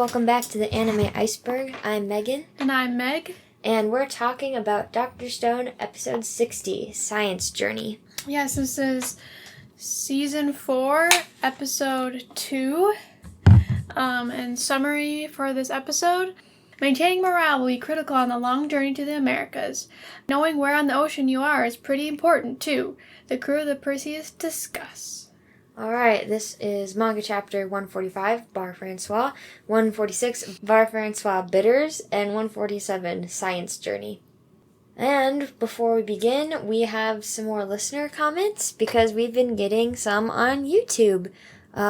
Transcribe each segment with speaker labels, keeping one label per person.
Speaker 1: welcome back to the Anime Iceberg. I'm Megan.
Speaker 2: And I'm Meg.
Speaker 1: And we're talking about Dr. Stone, episode 60, Science Journey.
Speaker 2: Yes, this is season 4, episode 2. And summary for this episode. Maintaining morale will be critical on the long journey to the Americas. Knowing where on the ocean you are is pretty important, too. The crew of the Perseus discuss.
Speaker 1: Alright, this is manga chapter 145, Bar Francois, 146, Bar Francois Bitters, and 147, Science Journey. And before we begin, we have some more listener comments because we've been getting some on YouTube.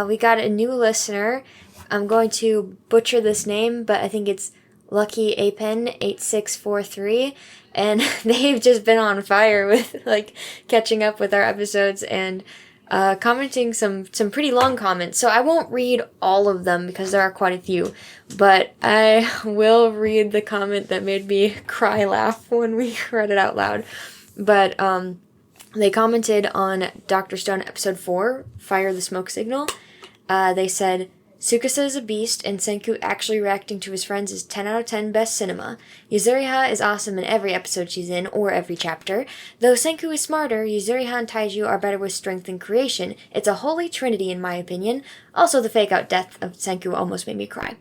Speaker 1: We got a new listener. I'm going to butcher this name, but I think it's Lucky Apen 8643, and they've just been on fire with catching up with our episodes and commenting some pretty long comments. So I won't read all of them because there are quite a few, but I will read the comment that made me cry laugh when we read it out loud. But they commented on Dr. Stone episode 4, Fire the Smoke Signal. They said, Tsukasa is a beast, and Senku actually reacting to his friends is 10 out of 10 best cinema. Yuzuriha is awesome in every episode she's in, or every chapter. Though Senku is smarter, Yuzuriha and Taiju are better with strength and creation. It's a holy trinity in my opinion. Also, the fake-out death of Senku almost made me cry.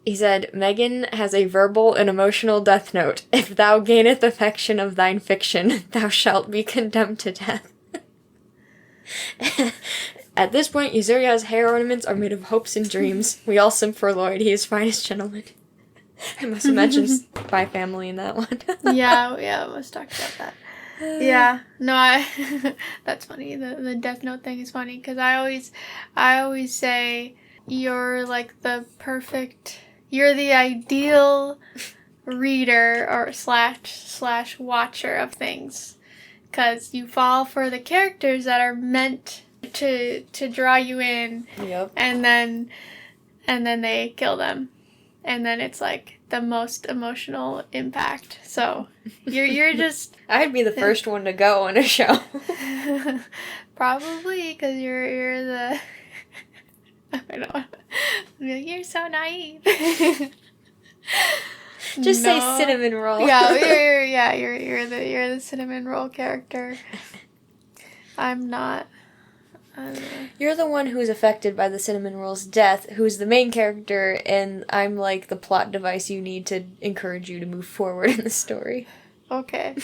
Speaker 1: He said, Megan has a verbal and emotional death note. If thou gaineth affection of thine fiction, thou shalt be condemned to death. At this point, Yuzuriha's hair ornaments are made of hopes and dreams. We all simp for Lloyd. He is finest gentleman. I must have mentioned Spy Family in that one.
Speaker 2: yeah, I must talk about that. Yeah, no, that's funny. The Death Note thing is funny because I always say you're like you're the ideal reader or slash watcher of things because you fall for the characters that are meant to draw you in.
Speaker 1: Yep.
Speaker 2: And then they kill them. And then it's like the most emotional impact. So you're just
Speaker 1: I'd be the first one to go in a show.
Speaker 2: probably because you're the I don't know. You're so naive.
Speaker 1: Just say cinnamon roll.
Speaker 2: Yeah, you're the cinnamon roll character. I'm not.
Speaker 1: You're the one who's affected by the cinnamon roll's death, who's the main character, and I'm like the plot device you need to encourage you to move forward in the story.
Speaker 2: Okay.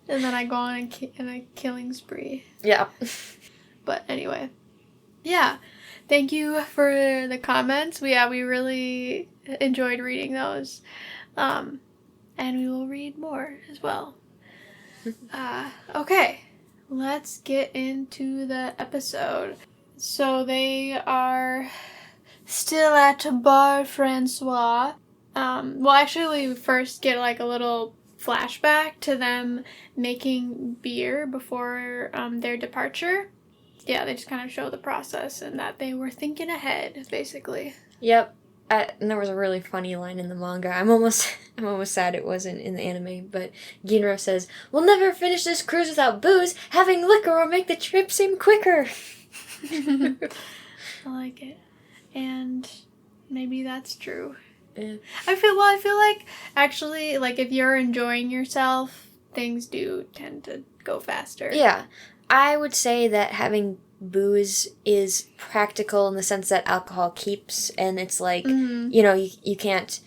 Speaker 2: And then I go on a killing spree.
Speaker 1: Yeah.
Speaker 2: But anyway. Yeah. Thank you for the comments. We really enjoyed reading those. And we will read more as well. Okay. Let's get into the episode. So they are still at Bar Francois. Actually, we first get a little flashback to them making beer before their departure. Yeah, they just kind of show the process and that they were thinking ahead, basically.
Speaker 1: Yep. And there was a really funny line in the manga. I'm almost sad it wasn't in the anime, but Ginro says, "We'll never finish this cruise without booze. Having liquor will make the trip seem quicker."
Speaker 2: I like it. And maybe that's true.
Speaker 1: Yeah.
Speaker 2: I feel like, actually, if you're enjoying yourself, things do tend to go faster.
Speaker 1: Yeah. I would say that having booze is practical in the sense that alcohol keeps, and it's you can't...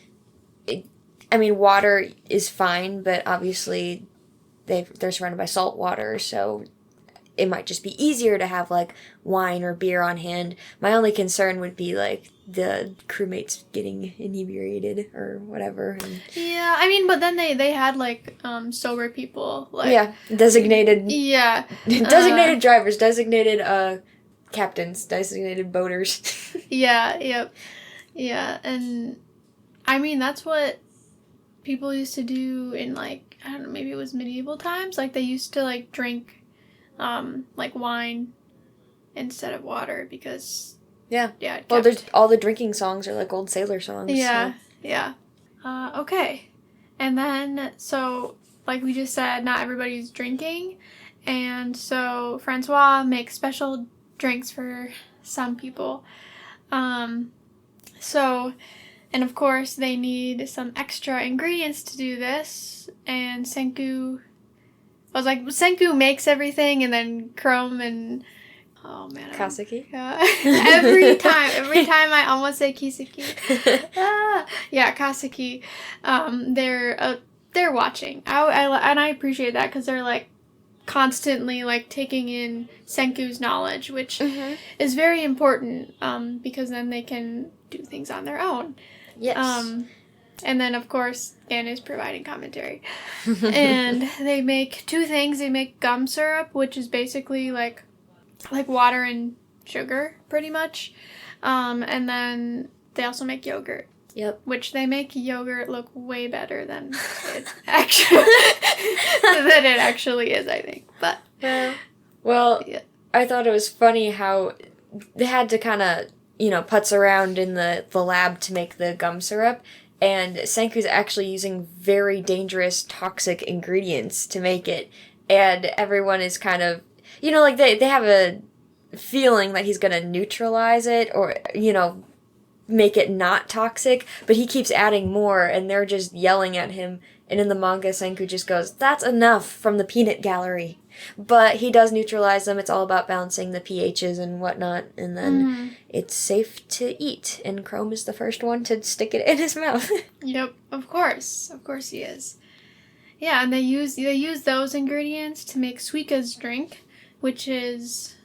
Speaker 1: water is fine, but obviously they're surrounded by salt water, so it might just be easier to have, wine or beer on hand. My only concern would be, the crewmates getting inebriated or whatever. And...
Speaker 2: Yeah, but then they had, sober people.
Speaker 1: Designated...
Speaker 2: Yeah.
Speaker 1: Designated drivers, designated, captains, designated boaters.
Speaker 2: Yeah, yep. Yeah, and, that's what people used to do in, I don't know, maybe it was medieval times. They used to, drink... wine instead of water because...
Speaker 1: Yeah. Well, there's all the drinking songs are old sailor songs.
Speaker 2: Yeah,
Speaker 1: so.
Speaker 2: yeah. Okay. And then, so, we just said, not everybody's drinking. And so Francois makes special drinks for some people. So, and of course, they need some extra ingredients to do this. And Senku makes everything, and then Chrome and
Speaker 1: Kaseki?
Speaker 2: every time I almost say Kiseki. Kaseki. They're watching. I appreciate that because they're like constantly like taking in Senku's knowledge, which is very important because then they can do things on their own.
Speaker 1: Yes.
Speaker 2: And then, of course, Anne is providing commentary. And they make two things. They make gum syrup, which is basically like water and sugar, pretty much. And then they also make yogurt.
Speaker 1: Yep.
Speaker 2: Which they make yogurt look way better than it actually is, I think. But
Speaker 1: well, yeah. I thought it was funny how they had to kind of, putz around in the lab to make the gum syrup, and Senku's actually using very dangerous, toxic ingredients to make it, and everyone is kind of, like they have a feeling that he's gonna neutralize it or, make it not toxic, but he keeps adding more, and they're just yelling at him. And in the manga, Senku just goes, "That's enough," from the peanut gallery. But he does neutralize them. It's all about balancing the pHs and whatnot, and then it's safe to eat. And Chrome is the first one to stick it in his mouth.
Speaker 2: Yep, of course he is. Yeah, and they use those ingredients to make Suika's drink, which is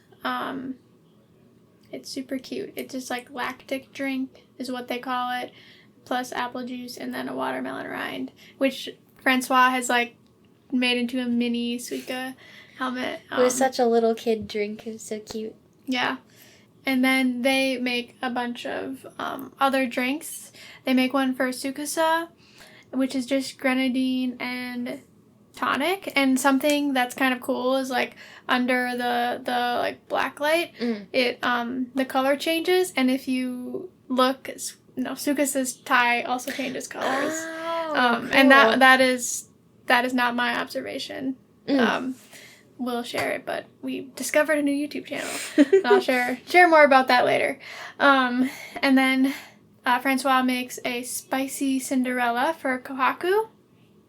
Speaker 2: it's super cute. It's just like lactic drink is what they call it, plus apple juice and then a watermelon rind, which Francois has like made into a mini Suika helmet.
Speaker 1: It was such a little kid drink. It was so cute.
Speaker 2: Yeah. And then they make a bunch of other drinks. They make one for Tsukasa, which is just grenadine and tonic. And something that's kind of cool is like under the like black light, it the color changes, and if you look, Tsukasa's tie also changes colors. Cool. And that is not my observation. We'll share it, but we discovered a new YouTube channel. And I'll share more about that later. And then Francois makes a spicy Cinderella for Kohaku,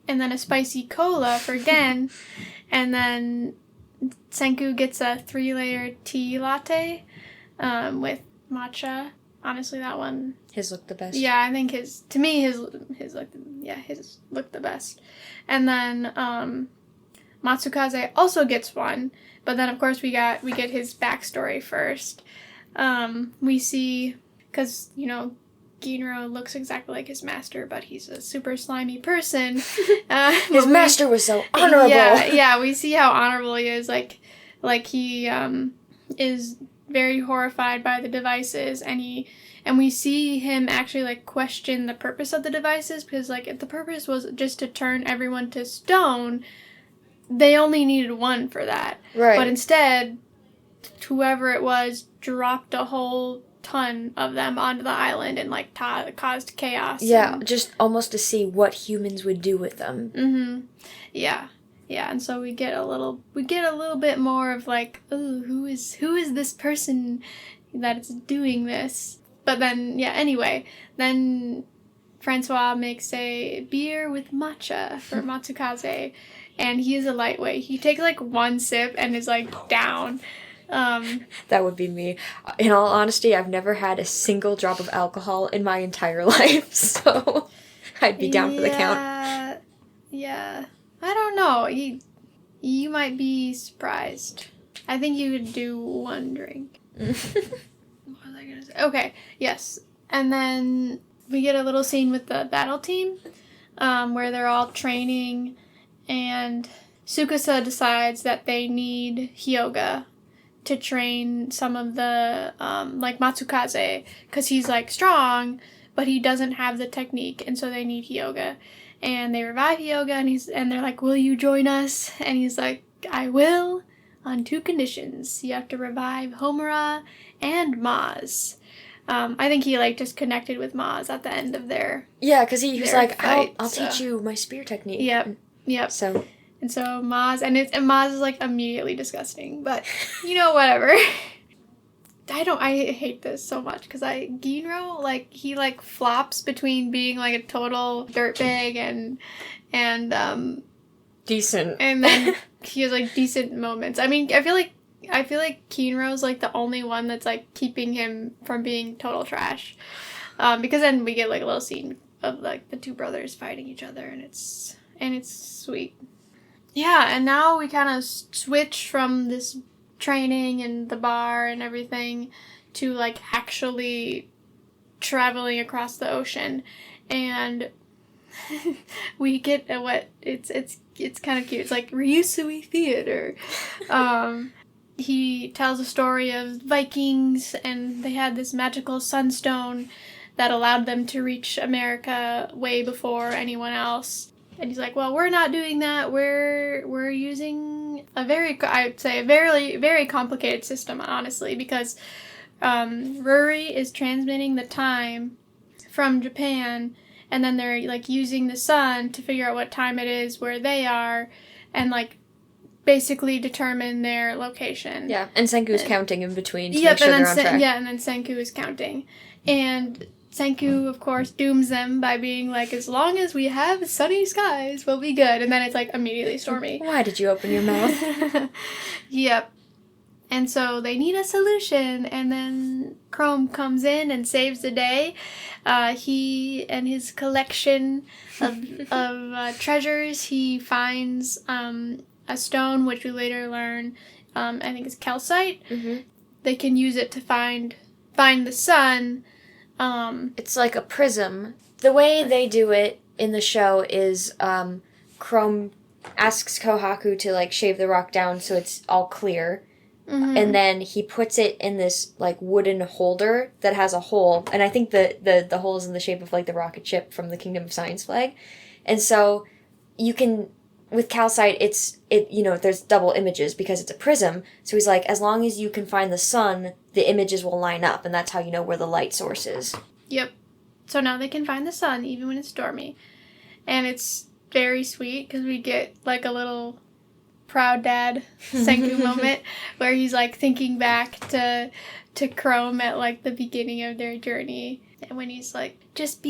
Speaker 2: and then a spicy cola for Gen, and then Senku gets a 3-layer tea latte with matcha. Honestly, that one...
Speaker 1: His looked the best.
Speaker 2: Yeah, I think his looked the best. And then Matsukaze also gets one, but then of course we get his backstory first. We see, because, Ginro looks exactly like his master, but he's a super slimy person.
Speaker 1: His master was so honorable.
Speaker 2: Yeah, we see how honorable he is. Like he is very horrified by the devices, and we see him actually like question the purpose of the devices, because like if the purpose was just to turn everyone to stone, they only needed one for that.
Speaker 1: Right.
Speaker 2: But instead, whoever it was dropped a whole ton of them onto the island and like caused chaos.
Speaker 1: Yeah, just almost to see what humans would do with them.
Speaker 2: Yeah, and so we get a little bit more of like, oh, who is this person that's doing this? But then anyway, then Francois makes a beer with matcha for Matsukaze, and he is a lightweight. He takes like one sip and is like down.
Speaker 1: That would be me. In all honesty, I've never had a single drop of alcohol in my entire life, so I'd be down for the count.
Speaker 2: Yeah. I don't know. You might be surprised. I think you would do one drink. What was I gonna say? Okay, yes. And then we get a little scene with the battle team, where they're all training, and Tsukasa decides that they need Hyoga to train some of the, like Matsukaze, because he's, like, strong, but he doesn't have the technique, and so they need Hyoga. And they revive Hyoga, and they're like, will you join us? And he's like, I will, on 2 conditions. You have to revive Homura and Maz. I think he, like, just connected with Maz at the end of their
Speaker 1: Yeah, because he was like,
Speaker 2: fight,
Speaker 1: I'll teach you my spear technique.
Speaker 2: Yep.
Speaker 1: So...
Speaker 2: And so Maz, and Maz is, like, immediately disgusting, but, whatever. I hate this so much because Ginro, like, he, like, flops between being, like, a total dirtbag and
Speaker 1: decent.
Speaker 2: And then he has, like, decent moments. I mean, I feel like Kinro's, like, the only one that's, like, keeping him from being total trash. Because then we get, like, a little scene of, like, the two brothers fighting each other, and it's sweet. Yeah, and now we kind of switch from this training and the bar and everything to, like, actually traveling across the ocean. And we get what it's kind of cute. It's like Ryusui Theater. He tells a story of Vikings, and they had this magical sunstone that allowed them to reach America way before anyone else. And he's like, well, we're not doing that. We're using I'd say a very, very complicated system, honestly, because Ruri is transmitting the time from Japan, and then they're, like, using the sun to figure out what time it is where they are, and, like, basically determine their location.
Speaker 1: Yeah, and Senku's counting in between to make sure they're on track.
Speaker 2: Yeah, and then Senku is counting. And Senku, of course, dooms them by being like, as long as we have sunny skies, we'll be good. And then it's, like, immediately stormy.
Speaker 1: Why did you open your mouth?
Speaker 2: Yep. And so they need a solution, and then Chrome comes in and saves the day. He and his collection of treasures, he finds a stone, which we later learn, I think is calcite.
Speaker 1: Mm-hmm.
Speaker 2: They can use it to find the sun.
Speaker 1: It's like a prism. The way they do it in the show is Chrome asks Kohaku to, like, shave the rock down so it's all clear. Mm-hmm. And then he puts it in this, like, wooden holder that has a hole. And I think the hole is in the shape of, like, the rocket ship from the Kingdom of Science flag. And so you can, with calcite, there's double images because it's a prism. So he's like, as long as you can find the sun, the images will line up. And that's how you know where the light source is.
Speaker 2: Yep. So now they can find the sun even when it's stormy. And it's very sweet because we get, like, a little proud dad Senku moment where he's, like, thinking back to Chrome at, like, the beginning of their journey, and when he's like just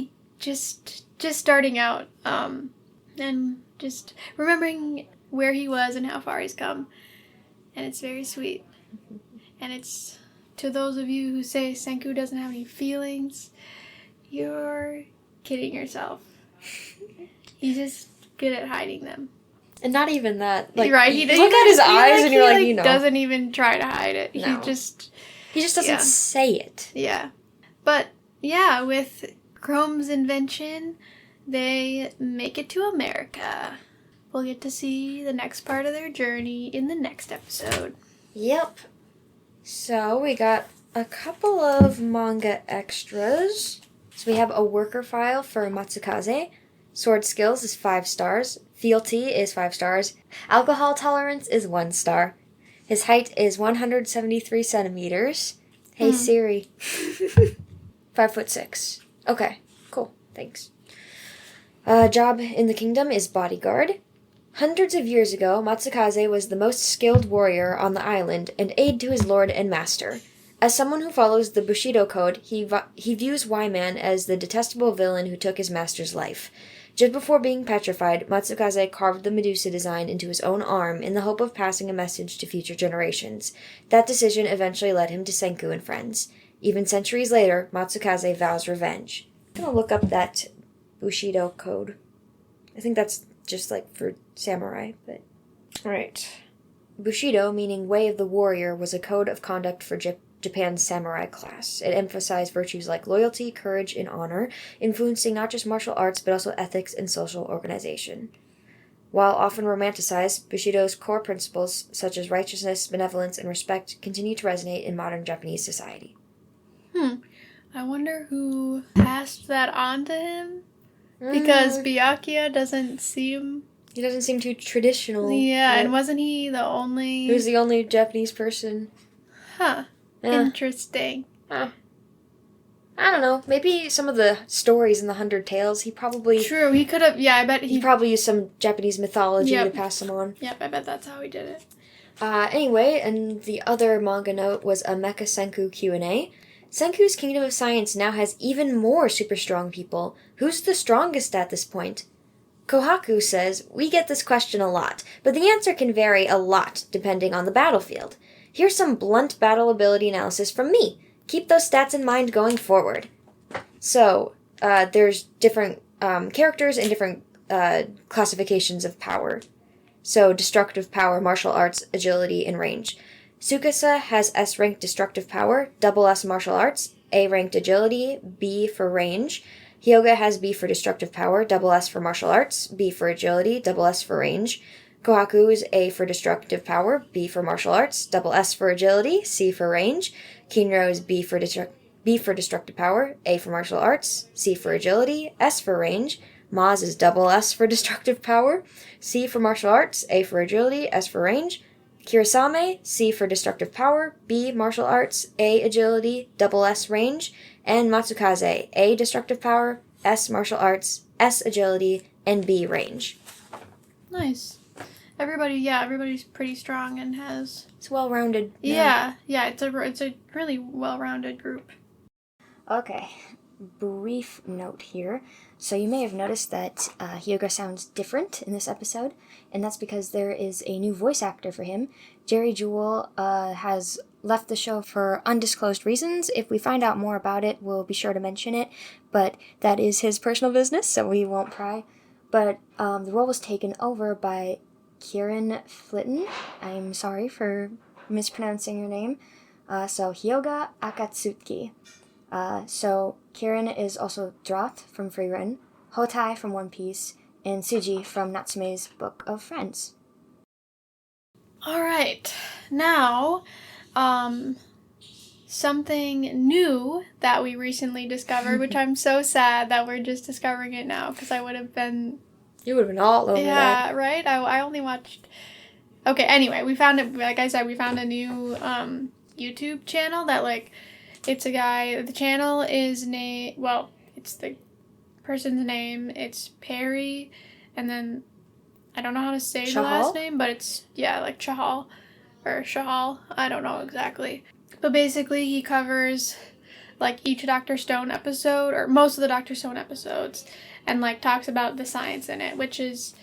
Speaker 2: starting out, and just remembering where he was and how far he's come. And it's very sweet. And it's, to those of you who say Senku doesn't have any feelings, you're kidding yourself. He's just good at hiding them.
Speaker 1: And not even that. Like,
Speaker 2: right,
Speaker 1: you look at his eyes and you're like, you know.
Speaker 2: He doesn't even try to hide it.
Speaker 1: No.
Speaker 2: He just
Speaker 1: doesn't say it.
Speaker 2: Yeah. But, yeah, with Chrome's invention, they make it to America. We'll get to see the next part of their journey in the next episode.
Speaker 1: Yep. So, we got a couple of manga extras. So, we have a worker file for Matsukaze. Sword skills is 5 stars. Fealty is 5 stars. Alcohol tolerance is 1 star. His height is 173 centimeters. Hey Siri. 5'6". Okay, cool. Thanks. Job in the kingdom is bodyguard. Hundreds of years ago, Matsukaze was the most skilled warrior on the island and aide to his lord and master. As someone who follows the Bushido code, he views Y-Man as the detestable villain who took his master's life. Just before being petrified, Matsukaze carved the Medusa design into his own arm in the hope of passing a message to future generations. That decision eventually led him to Senku and friends. Even centuries later, Matsukaze vows revenge. I'm gonna look up that Bushido code. I think that's just, like, for samurai, but... Alright. Bushido, meaning Way of the Warrior, was a code of conduct for Japan's samurai class. It emphasized virtues like loyalty, courage, and honor, influencing not just martial arts but also ethics and social organization. While often romanticized, Bushido's core principles, such as righteousness, benevolence, and respect, continue to resonate in modern Japanese society.
Speaker 2: I wonder who passed that on to him? Because Byakuya doesn't seem...
Speaker 1: He doesn't seem too traditional.
Speaker 2: Yeah, and wasn't he the only...
Speaker 1: He was the only Japanese person.
Speaker 2: Huh. Yeah. Interesting.
Speaker 1: I don't know. Maybe some of the stories in the 100 Tales, he probably...
Speaker 2: True, he could have... Yeah, I bet
Speaker 1: he probably used some Japanese mythology to pass them on.
Speaker 2: Yep, I bet that's how he did it.
Speaker 1: Anyway, and the other manga note was a Mecha Senku Q&A. Senku's Kingdom of Science now has even more super strong people. Who's the strongest at this point? Kohaku says, we get this question a lot, but the answer can vary a lot depending on the battlefield. Here's some blunt battle ability analysis from me. Keep those stats in mind going forward. So, there's different characters and different classifications of power. So, destructive power, martial arts, agility, and range. Tsukasa has S-ranked destructive power, double S martial arts, A-ranked agility, B for range. Hyoga has B for destructive power, double S for martial arts, B for agility, double S for range. Kohaku is A for destructive power, B for martial arts, double S for agility, C for range. Kinro is B for destructive power, A for martial arts, C for agility, S for range. Maz is double S for destructive power, C for martial arts, A for agility, S for range. Kirasame, C for destructive power, B martial arts, A agility, double S range. And Matsukaze, A destructive power, S martial arts, S agility, and B range.
Speaker 2: Nice. Everybody's pretty strong and has...
Speaker 1: It's well-rounded.
Speaker 2: Yeah, it's a really well-rounded group.
Speaker 1: Okay, brief note here. So you may have noticed that Hyoga sounds different in this episode, and that's because there is a new voice actor for him. Jerry Jewell has left the show for undisclosed reasons. If we find out more about it, we'll be sure to mention it, but that is his personal business, so we won't pry. But the role was taken over by Kieran Flitton. I'm sorry for mispronouncing your name. So Hyoga Akatsuki. So Kieran is also Drought from Frieren, Hotai from One Piece, and Suji from Natsume's Book of Friends.
Speaker 2: Alright, now, something new that we recently discovered, which I'm so sad that we're just discovering it now, because I would have been...
Speaker 1: You would have been all over that.
Speaker 2: Yeah, right? I only watched... Okay, anyway, we found it, like I said, we found a new YouTube channel that, like, it's a guy, the channel is it's the person's name, it's Perry, and then, I don't know how to say the last name, but it's, like Chahal, or Shahal, I don't know exactly. But basically, he covers, like, each Dr. Stone episode, or most of the Dr. Stone episodes, and, like, talks about the science in it, which is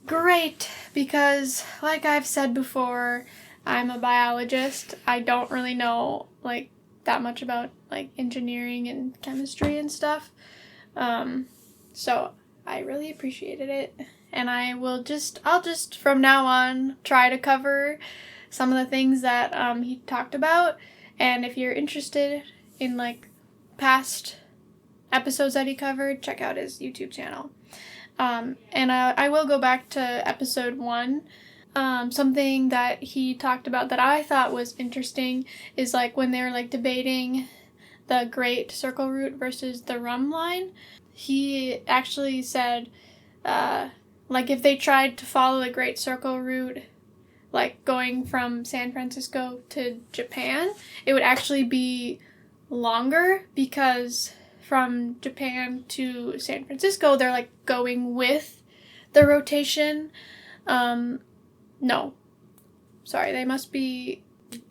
Speaker 2: great, because, like I've said before, I'm a biologist. I don't really know, like, that much about, like, engineering and chemistry and stuff. So I really appreciated it. And I'll just from now on try to cover some of the things that he talked about. And if you're interested in, like, past episodes that he covered, check out his YouTube channel. And I will go back to episode 1. Something that he talked about that I thought was interesting is, like, when they were, like, debating the Great Circle Route versus the Rum Line, he actually said, like, if they tried to follow the Great Circle Route, like, going from San Francisco to Japan, it would actually be longer, because from Japan to San Francisco, they're, like, going with the rotation. No. Sorry, they must be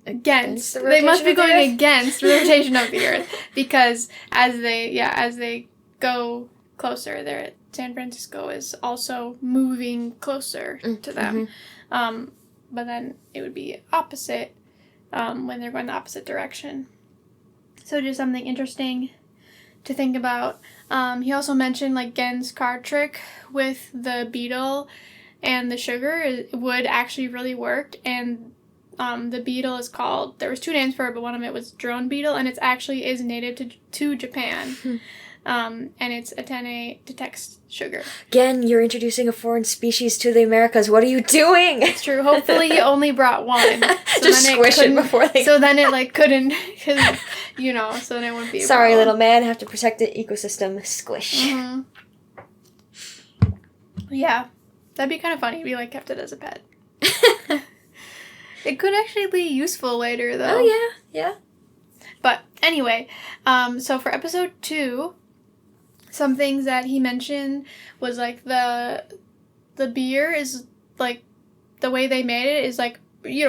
Speaker 2: against. They must be going against the rotation of the Earth, because as they go closer, San Francisco is also moving closer to them. But then it would be opposite when they're going the opposite direction. So just something interesting to think about. He also mentioned, like, Gen's card trick with the beetle and the sugar would actually really work, and the beetle is called, there was 2 names for it, but one of it was drone beetle, and it actually is native to Japan. And its antennae detects sugar.
Speaker 1: Again, you're introducing a foreign species to the Americas. What are you doing?
Speaker 2: It's true. Hopefully he only brought one. So
Speaker 1: just squish it before they...
Speaker 2: So then it, like, couldn't, cause, so then it wouldn't be a
Speaker 1: Sorry,
Speaker 2: problem.
Speaker 1: little man, have to protect the ecosystem. Squish.
Speaker 2: Mm-hmm. Yeah. That'd be kind of funny if we, like, kept it as a pet. It could actually be useful later, though.
Speaker 1: Oh, yeah.
Speaker 2: But anyway, so for episode 2, some things that he mentioned was, like, the beer is, like, the way they made it is, like,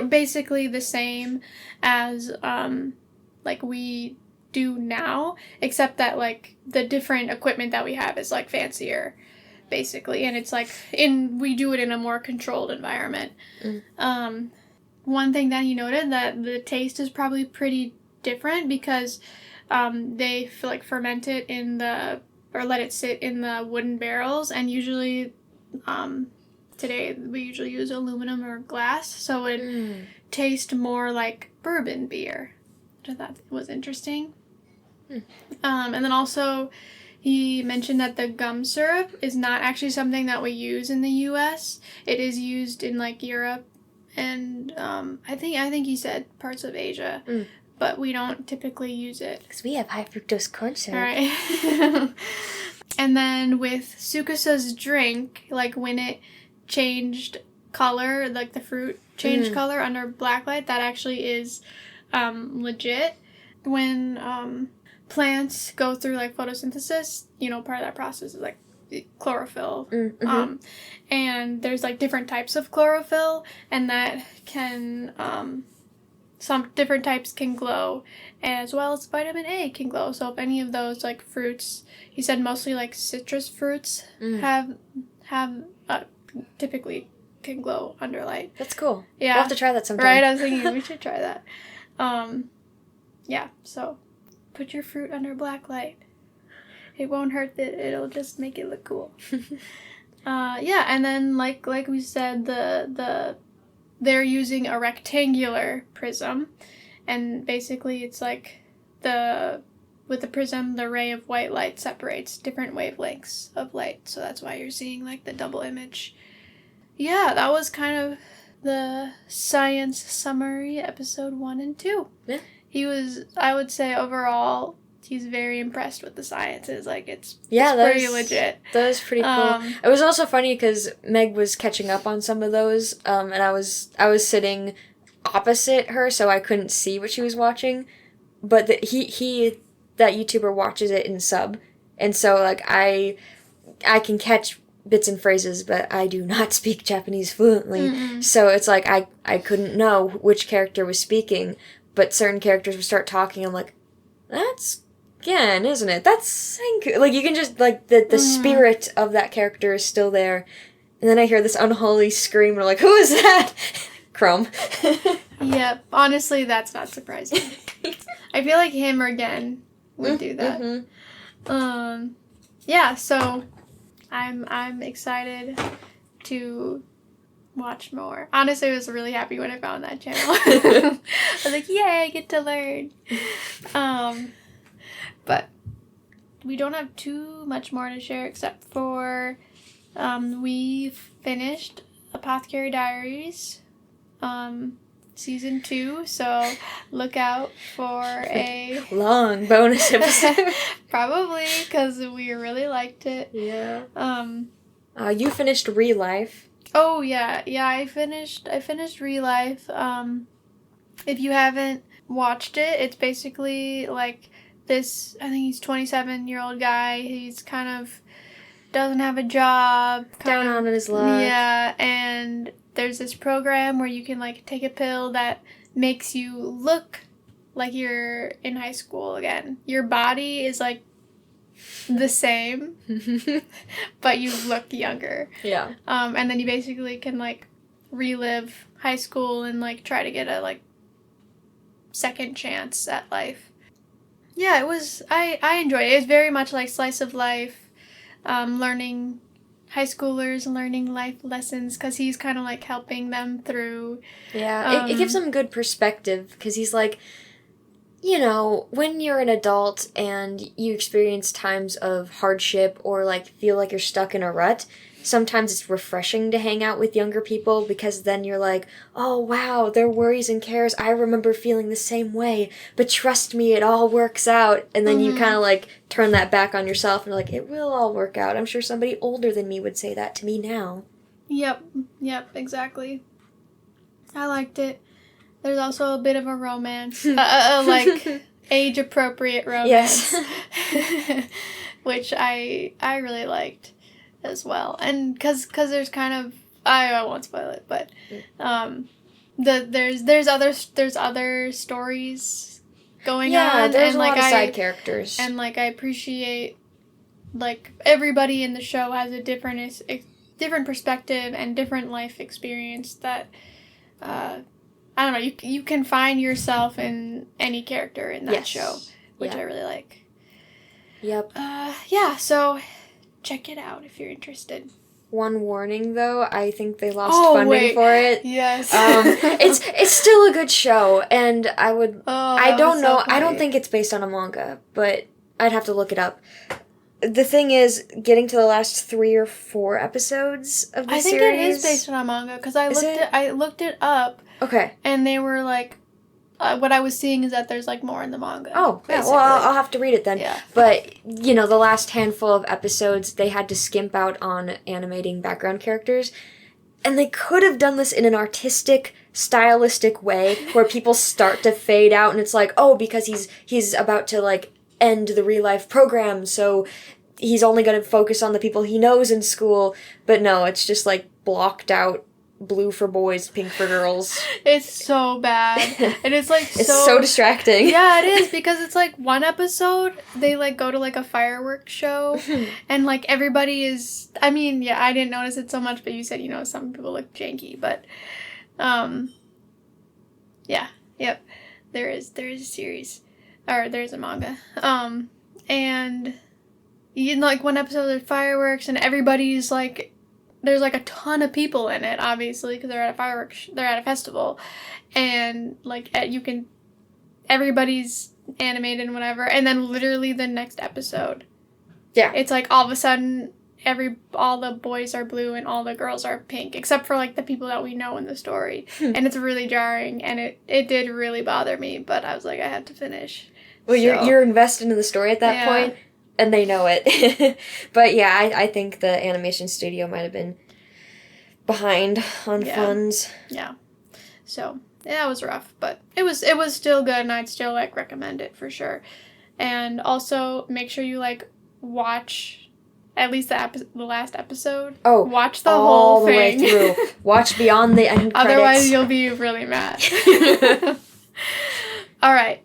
Speaker 2: basically the same as like we do now, except that like the different equipment that we have is like fancier, basically, and it's like we do it in a more controlled environment. One thing that he noted that the taste is probably pretty different because they like ferment it or let it sit in the wooden barrels, and usually today we usually use aluminum or glass, so it tastes more like bourbon beer, which I thought was interesting. And then also he mentioned that the gum syrup is not actually something that we use in the US. It is used in like Europe and I think he said parts of Asia, but we don't typically use it.
Speaker 1: Because we have high fructose corn syrup.
Speaker 2: All right. And then with Sukusa's drink, like when it changed color, like the fruit changed color under blacklight, that actually is legit. When plants go through like photosynthesis, part of that process is like chlorophyll. And there's like different types of chlorophyll, and that can some different types can glow, as well as vitamin A can glow. So if any of those like fruits, he said mostly like citrus fruits have typically can glow under light.
Speaker 1: That's cool.
Speaker 2: Yeah,
Speaker 1: we'll have to try that sometime.
Speaker 2: Right, I was thinking we should try that. Yeah, so put your fruit under black light. It won't hurt it'll just make it look cool. Yeah, and then like we said, they're using a rectangular prism, and basically it's like with the prism, the ray of white light separates different wavelengths of light, so that's why you're seeing like the double image. Yeah, that was kind of the science summary, episode 1 and 2.
Speaker 1: Yeah.
Speaker 2: I would say overall, he's very impressed with the sciences. Like, it's pretty legit.
Speaker 1: That was pretty cool. It was also funny because Meg was catching up on some of those, and I was sitting opposite her, so I couldn't see what she was watching. But that YouTuber watches it in sub, and so like I can catch bits and phrases, but I do not speak Japanese fluently. So it's like I couldn't know which character was speaking, but certain characters would start talking. I'm like, that's Gen, isn't it? That's Senku. Like, you can just, like, the spirit of that character is still there. And then I hear this unholy scream, and I'm like, who is that? Chrome.
Speaker 2: Yeah, honestly, that's not surprising. I feel like him or Gen would do that. Yeah, so I'm excited to watch more. Honestly, I was really happy when I found that channel. I was like, yay, I get to learn. But we don't have too much more to share except for we finished Apothecary Diaries season 2, so look out for a
Speaker 1: long bonus episode.
Speaker 2: Probably, because we really liked it.
Speaker 1: Yeah. You finished Real Life.
Speaker 2: Oh yeah, I finished Real Life. If you haven't watched it, it's basically like this, I think he's 27-year-old guy. He's kind of doesn't have a job,
Speaker 1: down on his luck.
Speaker 2: Yeah, and there's this program where you can like take a pill that makes you look like you're in high school again. Your body is like the same, but you look younger. Yeah. And then you basically can like relive high school and like try to get a like second chance at life. Yeah, it was. I enjoyed it. It's very much like slice of life, learning high schoolers learning life lessons, because he's kind of like helping them through.
Speaker 1: Yeah, it gives them good perspective, because he's like, when you're an adult and you experience times of hardship or like feel like you're stuck in a rut, sometimes it's refreshing to hang out with younger people, because then you're like, oh wow, their worries and cares, I remember feeling the same way, but trust me, it all works out. And then you kind of like turn that back on yourself and you're like, it will all work out. I'm sure somebody older than me would say that to me now. Yep,
Speaker 2: exactly. I liked it. There's also a bit of a romance, like age-appropriate romance, yes. Which I really liked as well. And because there's kind of, I won't spoil it, but there's other stories going on.
Speaker 1: Yeah, there's
Speaker 2: and
Speaker 1: a lot of side characters.
Speaker 2: And I appreciate everybody in the show has a different perspective and different life experience that I don't know, you can find yourself in any character in that show, which I really like.
Speaker 1: Yep.
Speaker 2: So check it out if you're interested.
Speaker 1: One warning, though, I think they lost funding for it.
Speaker 2: Yes.
Speaker 1: It's still a good show, and I don't know.
Speaker 2: So
Speaker 1: I don't think it's based on a manga, but I'd have to look it up. The thing is, getting to the last 3 or 4 episodes of the series...
Speaker 2: I think it is based on a manga, because I looked it up.
Speaker 1: Okay.
Speaker 2: And they were like... what I was seeing is that there's more in the manga.
Speaker 1: Oh, yeah, well, I'll have to read it then.
Speaker 2: Yeah.
Speaker 1: But, the last handful of episodes, they had to skimp out on animating background characters. And they could have done this in an artistic, stylistic way, where people start to fade out, and it's like, oh, because he's about to, end the real-life program, so he's only going to focus on the people he knows in school. But no, it's just, blocked out. Blue for boys, pink for girls.
Speaker 2: It's so bad. And it's
Speaker 1: it's so distracting.
Speaker 2: Yeah, it is, because it's one episode, they go to a fireworks show, and everybody is, I mean, yeah, I didn't notice it so much, but you said, some people look janky, but, yeah, yep, there is a series, or there's a manga, and, one episode there's fireworks, and everybody's there's a ton of people in it, obviously, because they're at a festival, and everybody's animated and whatever, and then literally the next episode, it's all of a sudden all the boys are blue and all the girls are pink, except for the people that we know in the story, and it's really jarring, and it did really bother me, but I was I had to finish.
Speaker 1: Well, you're invested in the story at that point. And they know it. But yeah, I think the animation studio might have been behind on funds.
Speaker 2: Yeah. So, yeah, it was rough, but it was still good, and I'd still recommend it for sure. And also make sure you watch at least the last episode.
Speaker 1: Oh,
Speaker 2: watch the whole thing.
Speaker 1: All the way through. Watch beyond the end credits.
Speaker 2: Otherwise, you'll be really mad. All right.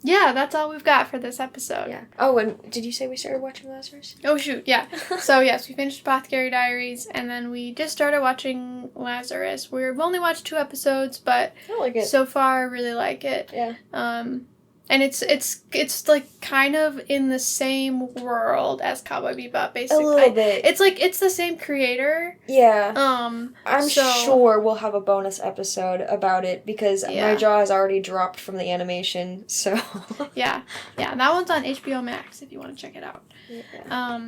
Speaker 2: Yeah, that's all we've got for this episode.
Speaker 1: Yeah. Oh, and did you say we started watching Lazarus?
Speaker 2: Oh, shoot, yeah. So, yes, we finished Apothecary Diaries, and then we just started watching Lazarus. We've only watched 2 episodes, but
Speaker 1: I like it.
Speaker 2: So far, I really like it.
Speaker 1: Yeah.
Speaker 2: And it's kind of in the same world as Cowboy Bebop, basically.
Speaker 1: A little bit.
Speaker 2: It's the same creator.
Speaker 1: Yeah. I'm sure we'll have a bonus episode about it, because my jaw has already dropped from the animation, so.
Speaker 2: Yeah, that one's on HBO Max if you want to check it out.
Speaker 1: Yeah.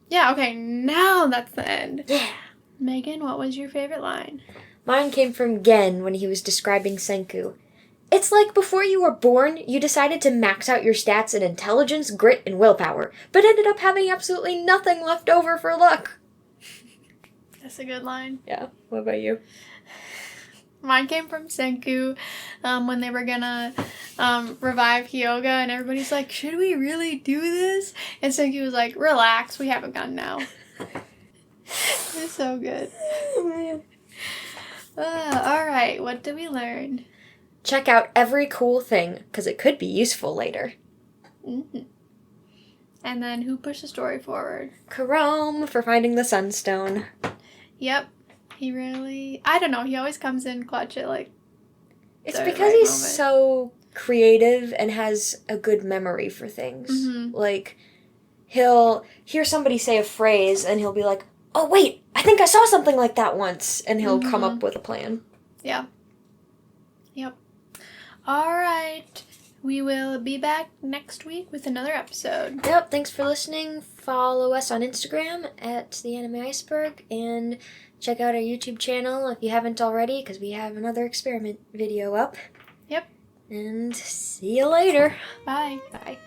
Speaker 2: Yeah, okay, now that's the end.
Speaker 1: Yeah.
Speaker 2: Megan, what was your favorite line?
Speaker 1: Mine came from Gen when he was describing Senku. It's like before you were born, you decided to max out your stats in intelligence, grit, and willpower, but ended up having absolutely nothing left over for luck.
Speaker 2: That's a good line.
Speaker 1: Yeah. What about you?
Speaker 2: Mine came from Senku when they were gonna revive Hyoga, and everybody's like, should we really do this? And Senku was like, relax, we have a gun now. It's so good.
Speaker 1: Oh, man.
Speaker 2: Alright, what did we learn?
Speaker 1: Check out every cool thing, because it could be useful later.
Speaker 2: Mm-hmm. And then who pushed the story forward?
Speaker 1: Chrome for finding the Sunstone.
Speaker 2: Yep. He really... I don't know, he always comes in clutch at,
Speaker 1: It's because he's so creative and has a good memory for things.
Speaker 2: Mm-hmm.
Speaker 1: He'll hear somebody say a phrase, and he'll be like, oh, wait, I think I saw something like that once, and he'll come up with a plan.
Speaker 2: Yeah. Yep. Alright, we will be back next week with another episode.
Speaker 1: Yep, thanks for listening. Follow us on Instagram at The Anime Iceberg, and check out our YouTube channel if you haven't already, because we have another experiment video up.
Speaker 2: Yep.
Speaker 1: And see you later.
Speaker 2: Bye.
Speaker 1: Bye.